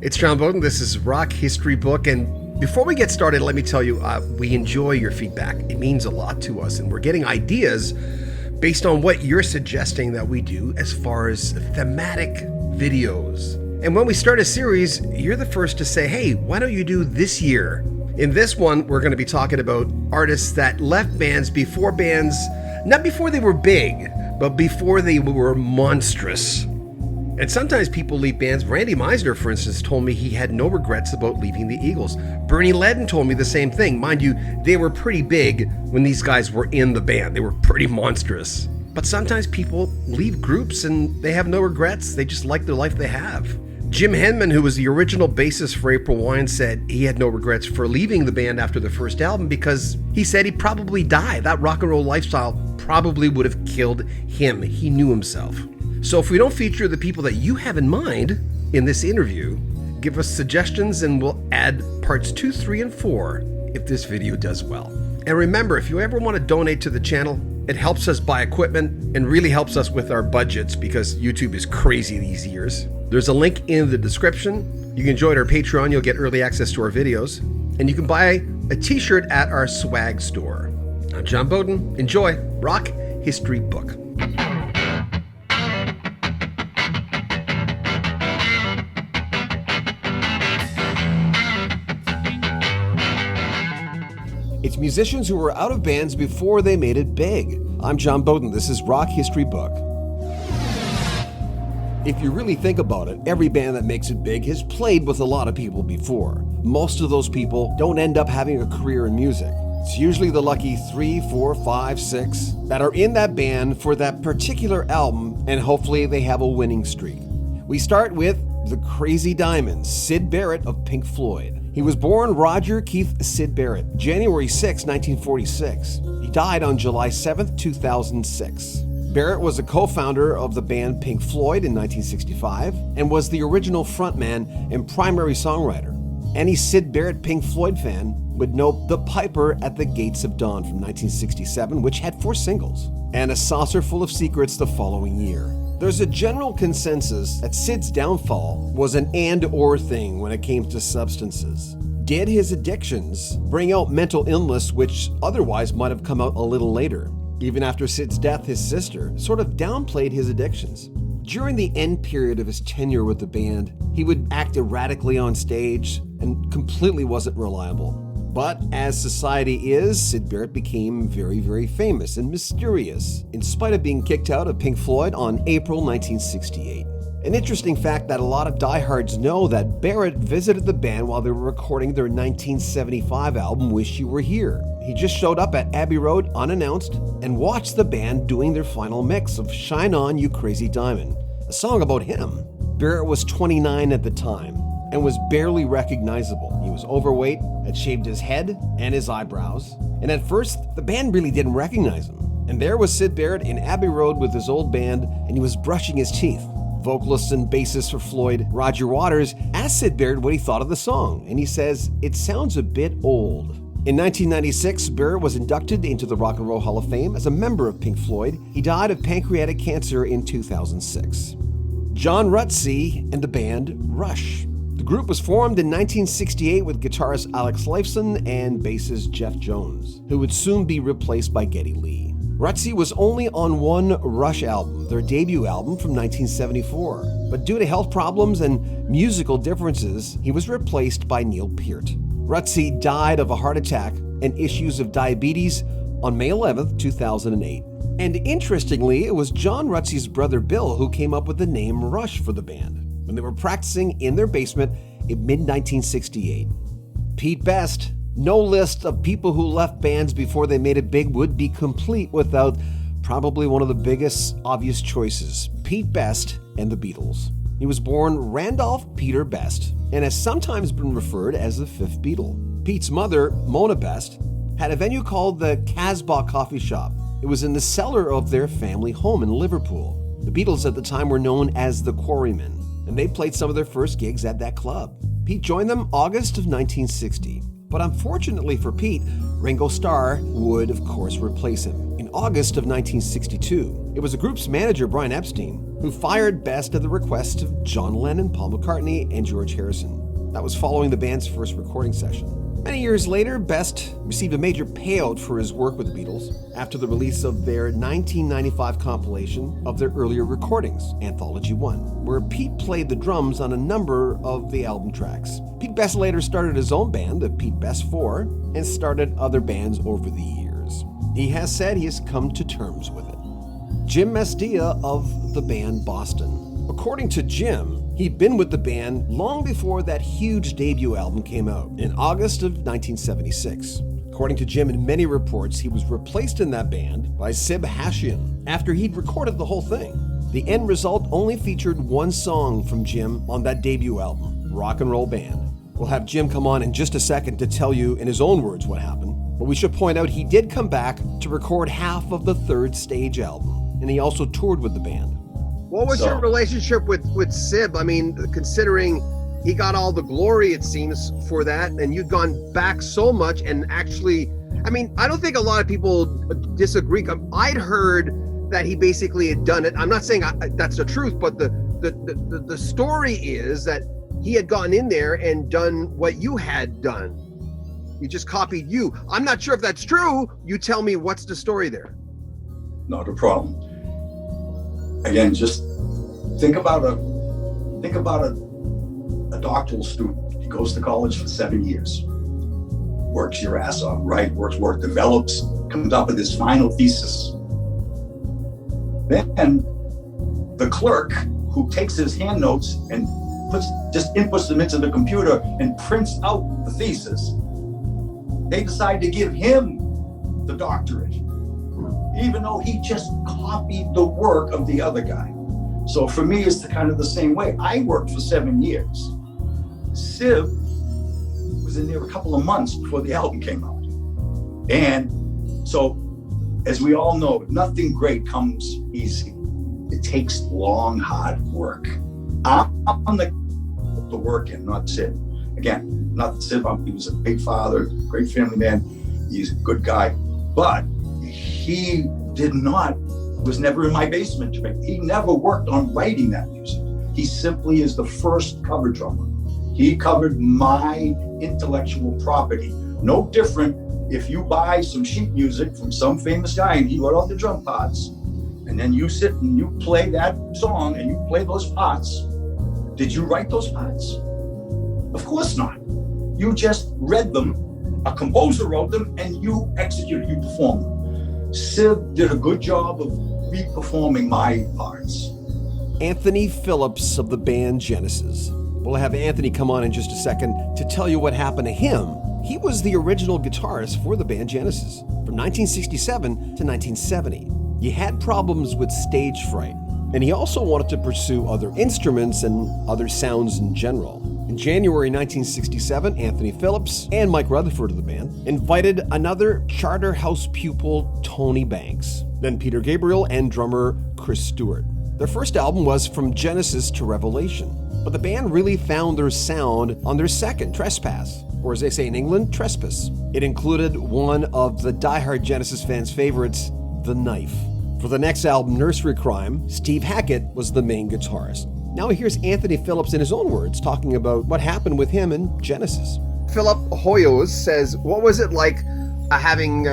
It's John Bowden. This is Rock History Book. And before we get started, let me tell you, we enjoy your feedback. It means a lot to us. And we're getting ideas based on what you're suggesting that we do as far as thematic videos. And when we start a series, you're the first to say, hey, why don't you do this year? In this one, we're going to be talking about artists that left bands, not before they were big, but before they were monstrous. And sometimes people leave bands. Randy Meisner, for instance, told me he had no regrets about leaving the Eagles. Bernie Leadon told me the same thing. Mind you, they were pretty big when these guys were in the band. They were pretty monstrous. But sometimes people leave groups and they have no regrets. They just like the life they have. Jim Henman, who was the original bassist for April Wine, said he had no regrets for leaving the band after the first album because he said he'd probably die. That rock and roll lifestyle probably would have killed him. He knew himself. So if we don't feature the people that you have in mind in this interview, give us suggestions and we'll add parts 2, 3, and 4 if this video does well. And remember, if you ever want to donate to the channel, it helps us buy equipment and really helps us with our budgets because YouTube is crazy these years. There's a link in the description. You can join our Patreon. You'll get early access to our videos. And you can buy a t-shirt at our swag store. I'm John Bowden. Enjoy Rock History Book. It's musicians who were out of bands before they made it big. I'm John Bowden. This is Rock History Book. If you really think about it, every band that makes it big has played with a lot of people before. Most of those people don't end up having a career in music. It's usually the lucky 3, 4, 5, 6 that are in that band for that particular album, and hopefully they have a winning streak. We start with the Crazy Diamonds, Syd Barrett of Pink Floyd. He was born Roger Keith Syd Barrett, January 6, 1946. He died on July 7, 2006. Barrett was a co-founder of the band Pink Floyd in 1965 and was the original frontman and primary songwriter. Any Syd Barrett Pink Floyd fan would know The Piper at the Gates of Dawn from 1967, which had 4 singles, and A Saucer Full of Secrets the following year. There's a general consensus that Syd's downfall was an and/or thing when it came to substances. Did his addictions bring out mental illness which otherwise might have come out a little later? Even after Syd's death, his sister sort of downplayed his addictions. During the end period of his tenure with the band, he would act erratically on stage and completely wasn't reliable. But as society is, Syd Barrett became very, very famous and mysterious, in spite of being kicked out of Pink Floyd on April 1968. An interesting fact that a lot of diehards know that Barrett visited the band while they were recording their 1975 album, Wish You Were Here. He just showed up at Abbey Road unannounced and watched the band doing their final mix of Shine On, You Crazy Diamond, a song about him. Barrett was 29 at the time and was barely recognizable. He was overweight, had shaved his head and his eyebrows, and at first, the band really didn't recognize him. And there was Syd Barrett in Abbey Road with his old band, and he was brushing his teeth. Vocalist and bassist for Floyd, Roger Waters, asked Syd Barrett what he thought of the song, and he says, "It sounds a bit old." In 1996, Barrett was inducted into the Rock and Roll Hall of Fame as a member of Pink Floyd. He died of pancreatic cancer in 2006. John Rutsey and the band Rush. The group was formed in 1968 with guitarist Alex Lifeson and bassist Jeff Jones, who would soon be replaced by Geddy Lee. Rutsey was only on one Rush album, their debut album from 1974, but due to health problems and musical differences, he was replaced by Neil Peart. Rutsey died of a heart attack and issues of diabetes on May 11, 2008. And interestingly, it was John Rutsey's brother Bill who came up with the name Rush for the band when they were practicing in their basement in mid-1968. Pete Best. No list of people who left bands before they made it big would be complete without probably one of the biggest obvious choices, Pete Best and the Beatles. He was born Randolph Peter Best and has sometimes been referred as the fifth Beatle. Pete's mother, Mona Best, had a venue called the Casbah Coffee Shop. It was in the cellar of their family home in Liverpool. The Beatles at the time were known as the Quarrymen, and they played some of their first gigs at that club. Pete joined them August of 1960. But unfortunately for Pete, Ringo Starr would, of course, replace him in in August of 1962. It was the group's manager, Brian Epstein, who fired Best at the request of John Lennon, Paul McCartney, and George Harrison. That was following the band's first recording session. Many years later, Best received a major payout for his work with the Beatles after the release of their 1995 compilation of their earlier recordings, Anthology 1, where Pete played the drums on a number of the album tracks. Pete Best later started his own band, the Pete Best 4, and started other bands over the years. He has said he has come to terms with it. Jim Mesdia of the band Boston. According to Jim, he'd been with the band long before that huge debut album came out in August of 1976. According to Jim, in many reports, he was replaced in that band by Sib Hashian after he'd recorded the whole thing. The end result only featured one song from Jim on that debut album, Rock and Roll Band. We'll have Jim come on in just a second to tell you in his own words what happened, but we should point out he did come back to record half of the third stage album, and he also toured with the band. What was your relationship with Sib? I mean, considering he got all the glory, it seems, for that, and you'd gone back so much and actually, I mean, I don't think a lot of people disagree. I'd heard that he basically had done it. I'm not saying that's the truth, but the story is that he had gotten in there and done what you had done. He just copied you. I'm not sure if that's true. You tell me, what's the story there? Not a problem. Again, just think about a doctoral student. He goes to college for 7 years, works your ass off, right? Works, develops, comes up with his final thesis. Then the clerk who takes his hand notes and inputs them into the computer and prints out the thesis, they decide to give him the doctorate, even though he just copied the work of the other guy. So for me, it's kind of the same way. I worked for 7 years. Sib was in there a couple of months before the album came out. And so, as we all know, nothing great comes easy. It takes long, hard work. I'm the work in, not Sib. Again, not Sib, he was a great father, great family man. He's a good guy. But he was never in my basement. He never worked on writing that music. He simply is the first cover drummer. He covered my intellectual property. No different if you buy some sheet music from some famous guy and he wrote all the drum parts, and then you sit and you play that song and you play those parts. Did you write those parts? Of course not. You just read them, a composer wrote them, and you executed, you performed them. Sib did a good job of re-performing my parts. Anthony Phillips of the band Genesis. We'll have Anthony come on in just a second to tell you what happened to him. He was the original guitarist for the band Genesis from 1967 to 1970. He had problems with stage fright, and he also wanted to pursue other instruments and other sounds in general. In January 1967, Anthony Phillips and Mike Rutherford of the band invited another Charterhouse pupil, Tony Banks, then Peter Gabriel and drummer Chris Stewart. Their first album was From Genesis to Revelation, but the band really found their sound on their second, Trespass, or as they say in England, Trespass. It included one of the diehard Genesis fans' favorites, The Knife. For the next album, Nursery Crime, Steve Hackett was the main guitarist. Now here's Anthony Phillips in his own words talking about what happened with him in Genesis. Philip Hoyos says, what was it like having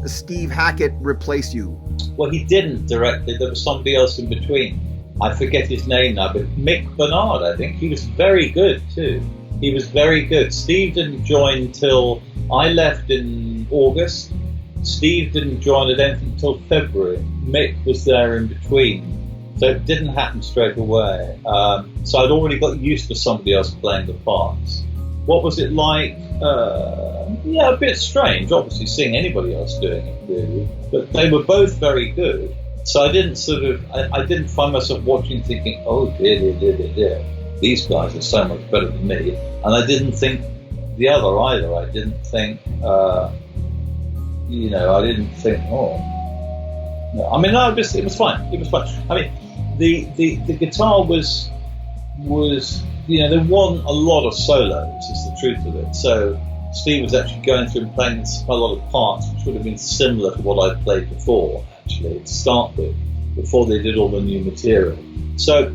Steve Hackett replace you? Well, he didn't directly. There was somebody else in between. I forget his name now, but Mick Bernard, I think. He was very good too. He was very good. Steve didn't join till I left in August. Steve didn't join, I don't think, until February. Mick was there in between. So it didn't happen straight away. So I'd already got used to somebody else playing the parts. What was it like? Yeah, a bit strange, obviously, seeing anybody else doing it, really. But they were both very good. So I didn't I didn't find myself watching thinking, oh dear, these guys are so much better than me. And I didn't think the other either. I didn't think, I didn't think, oh. No, I mean, no, it was fine. It was fine. I mean, the guitar was there wasn't a lot of solos, is the truth of it. So Steve was actually going through and playing quite a lot of parts which would have been similar to what I'd played before, actually, to start with, before they did all the new material. So,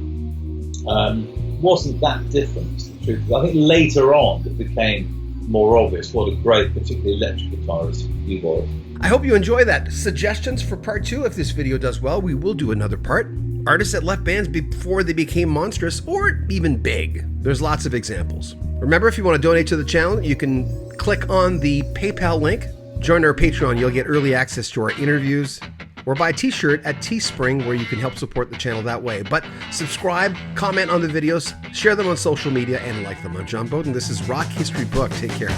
wasn't that different, to the truth. I think later on it became more obvious what a great, particularly electric guitarist he was. I hope you enjoy that. Suggestions for part 2. If this video does well, we will do another part. Artists that left bands before they became monstrous or even big. There's lots of examples. Remember, if you want to donate to the channel, you can click on the PayPal link, join our Patreon. You'll get early access to our interviews, or buy a t-shirt at Teespring where you can help support the channel that way. But subscribe, comment on the videos, share them on social media, and like them. I'm John Bowden. This is Rock History Book. Take care.